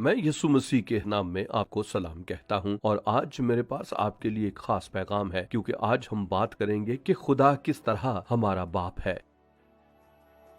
मैं यीशु मसीह के नाम में आपको सलाम कहता हूं और आज मेरे पास आपके लिए एक खास पैगाम है, क्योंकि आज हम बात करेंगे कि खुदा किस तरह हमारा बाप है।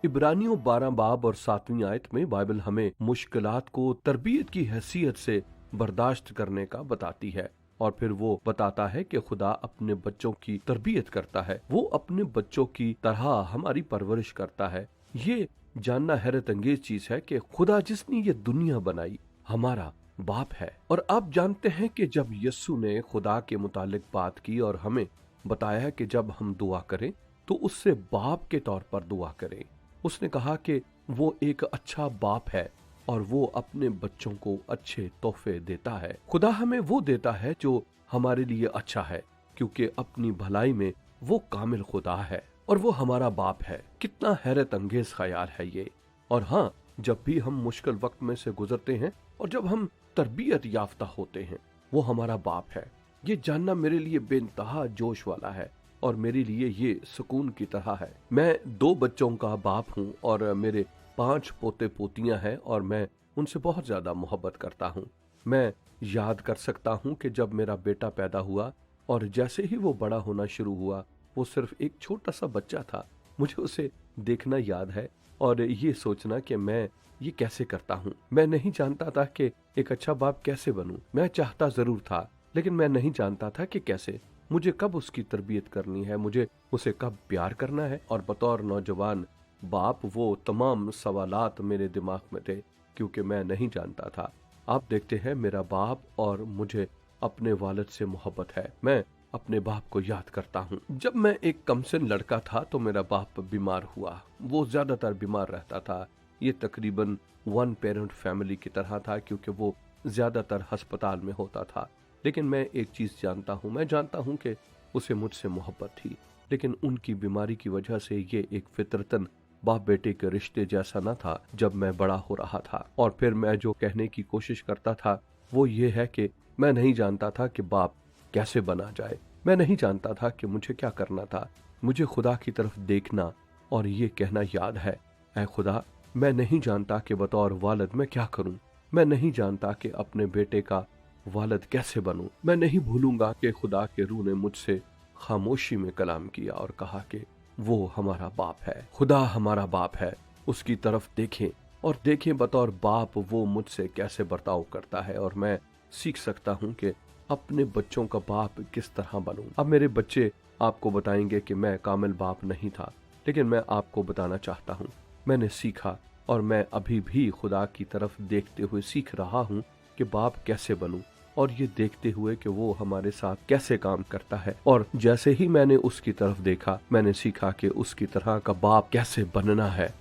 इब्रानियों 12 बाब और 7वीं आयत में बाइबल हमें मुश्किलात को तरबियत की हैसियत से बर्दाश्त करने का बताती है और फिर वो बताता है कि खुदा अपने बच्चों की तरबियत करता है, वो अपने बच्चों की तरह हमारी परवरिश करता है। ये जानना हैरत अंगेज चीज है कि खुदा जिसने ये दुनिया बनाई हमारा बाप है। और आप जानते हैं कि जब यीशु ने खुदा के मुतालिक बात की और हमें बताया कि जब हम दुआ करें तो उससे बाप के तौर पर दुआ करें। उसने कहा कि वो एक अच्छा बाप है और वो अपने बच्चों को अच्छे तोहफे देता है। खुदा हमें वो देता है जो हमारे लिए अच्छा है, क्योंकि अपनी भलाई में वो कामिल खुदा है और वो हमारा बाप है। कितना हैरत अंगेज ख्याल है ये। और हाँ, जब भी हम मुश्किल वक्त में से गुजरते हैं और जब हम तरबियत याफ्ता होते हैं, वो हमारा बाप है। ये जानना मेरे लिए बेइंतहा जोश वाला है और मेरे लिए ये सुकून की तरह है। मैं 2 बच्चों का बाप हूँ और मेरे 5 पोते पोतियां हैं और मैं उनसे बहुत ज्यादा मोहब्बत करता हूँ। मैं याद कर सकता हूँ कि जब मेरा बेटा पैदा हुआ और जैसे ही वो बड़ा होना शुरू हुआ, वो सिर्फ एक छोटा सा बच्चा था। मुझे उसे देखना याद है और ये सोचना कि मैं ये कैसे करता हूँ। मैं नहीं जानता था कि एक अच्छा बाप कैसे बनूं। मैं चाहता जरूर था, लेकिन मैं नहीं जानता था कि कैसे, मुझे कब उसकी तरबियत करनी है, मुझे उसे कब प्यार करना है। और बतौर नौजवान बाप वो तमाम सवालात मेरे दिमाग में थे, क्योंकि मैं नहीं जानता था। आप देखते हैं, मेरा बाप और मुझे अपने वालिद से मोहब्बत है। मैं अपने बाप को याद करता हूँ। जब मैं एक कमसिन लड़का था तो मेरा बाप बीमार हुआ। वो ज्यादातर बीमार रहता था। ये तकरीबन 1 पेरेंट फैमिली की तरह था, क्योंकि वो ज्यादातर अस्पताल में होता था। लेकिन मैं एक चीज जानता हूँ, मैं जानता हूँ कि उसे मुझसे मोहब्बत थी, लेकिन उनकी बीमारी की वजह से ये एक फितरतन बाप बेटे के रिश्ते जैसा न था। जब मैं बड़ा हो रहा था और फिर मैं जो कहने की कोशिश करता था वो ये है कि मैं नहीं जानता था कि बाप कैसे बना जाए। मैं नहीं जानता था कि मुझे क्या करना था। मुझे खुदा की तरफ देखना और ये कहना याद है, ऐ खुदा, मैं नहीं जानता कि बतौर वालिद मैं क्या करूं। मैं नहीं जानता कि अपने बेटे का वालिद कैसे बनूं। मैं नहीं भूलूंगा कि खुदा के रूह ने मुझसे खामोशी में कलाम किया और कहा कि वो हमारा बाप है। खुदा हमारा बाप है, उसकी तरफ देखें और देखें बतौर बाप वो मुझसे कैसे बर्ताव करता है, और मैं सीख सकता हूँ कि अपने बच्चों का बाप किस तरह बनूं। अब मेरे बच्चे आपको बताएंगे कि मैं कामिल बाप नहीं था, लेकिन मैं आपको बताना चाहता हूँ, मैंने सीखा और मैं अभी भी खुदा की तरफ देखते हुए सीख रहा हूँ कि बाप कैसे बनूं, और ये देखते हुए कि वो हमारे साथ कैसे काम करता है। और जैसे ही मैंने उसकी तरफ देखा, मैंने सीखा कि उसकी तरह का बाप कैसे बनना है।